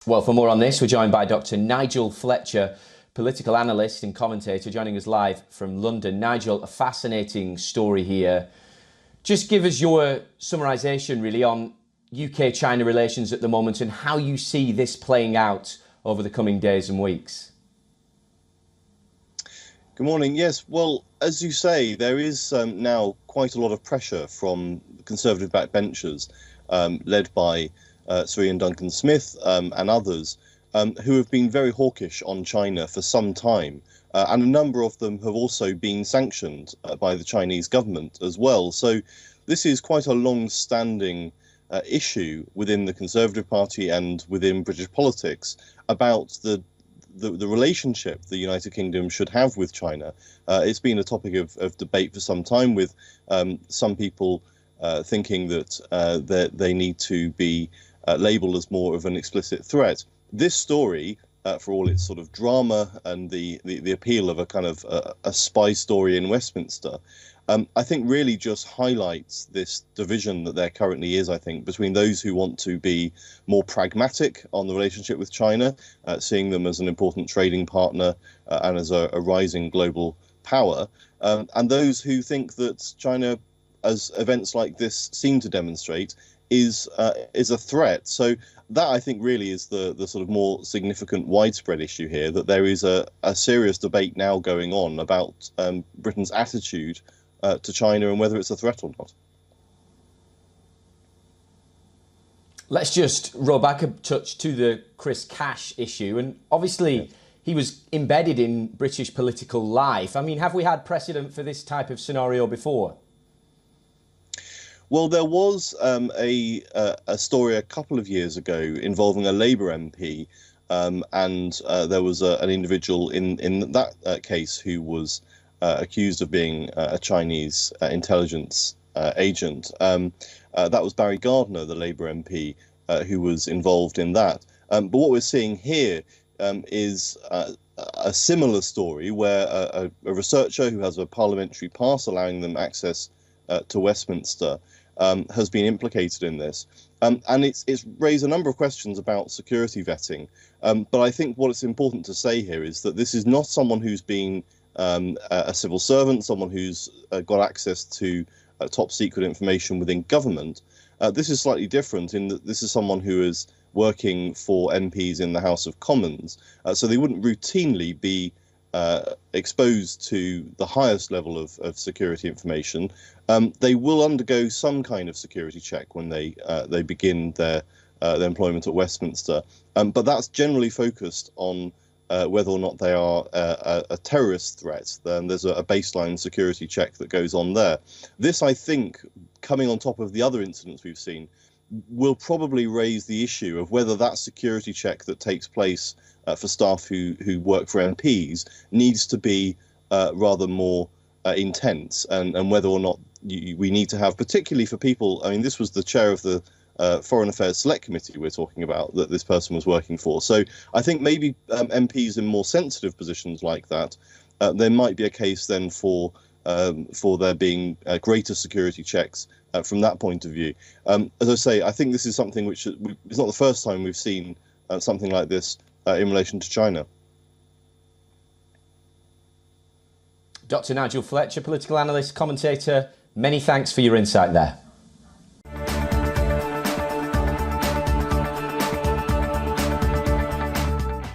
Well, for more on this, we're joined by Dr. Nigel Fletcher, political analyst and commentator, joining us live from London. Nigel, a fascinating story here. Just give us your summarisation, really, on UK-China relations at the moment and how you see this playing out over the coming days and weeks. Good morning. Yes, well, as you say, there is now quite a lot of pressure from Conservative backbenchers led by Sir Ian Duncan Smith and others who have been very hawkish on China for some time. And a number of them have also been sanctioned by the Chinese government as well. So this is quite a long-standing issue within the Conservative Party and within British politics about the relationship the United Kingdom should have with China. It's been a topic of debate for some time, with some people thinking that they need to be labelled as more of an explicit threat. This story, for all its sort of drama and the appeal of a kind of a spy story in Westminster, I think really just highlights this division that there currently is, I think, between those who want to be more pragmatic on the relationship with China, seeing them as an important trading partner and as a rising global power, and those who think that China, as events like this seem to demonstrate, is a threat. So that, I think, really is the sort of more significant widespread issue here, that there is a serious debate now going on about Britain's attitude to China and whether it's a threat or not. Let's just roll back a touch to the Chris Cash issue. And obviously, he was embedded in British political life. I mean, have we had precedent for this type of scenario before? Well, there was a story a couple of years ago involving a Labour MP, and there was an individual in that case who was accused of being a Chinese intelligence agent. That was Barry Gardiner, the Labour MP, who was involved in that. But what we're seeing here is a similar story where a researcher who has a parliamentary pass allowing them access to Westminster has been implicated in this. And it's raised a number of questions about security vetting. But I think what it's important to say here is that this is not someone who's been a civil servant, someone who's got access to top secret information within government. This is slightly different in that this is someone who is working for MPs in the House of Commons. So they wouldn't routinely be exposed to the highest level of security information. They will undergo some kind of security check when they begin their employment at Westminster, but that's generally focused on whether or not they are a terrorist threat. Then there's a baseline security check that goes on there. This, I think, coming on top of the other incidents we've seen, will probably raise the issue of whether that security check that takes place for staff who work for MPs needs to be rather more intense, and whether or not we need to have, particularly for people. I mean, this was the chair of the Foreign Affairs Select Committee we're talking about that this person was working for. So I think maybe MPs in more sensitive positions like that, there might be a case then for there being greater security checks from that point of view. As I say, I think this is something which is not the first time we've seen something like this in relation to China. Dr. Nigel Fletcher, political analyst, commentator, many thanks for your insight there.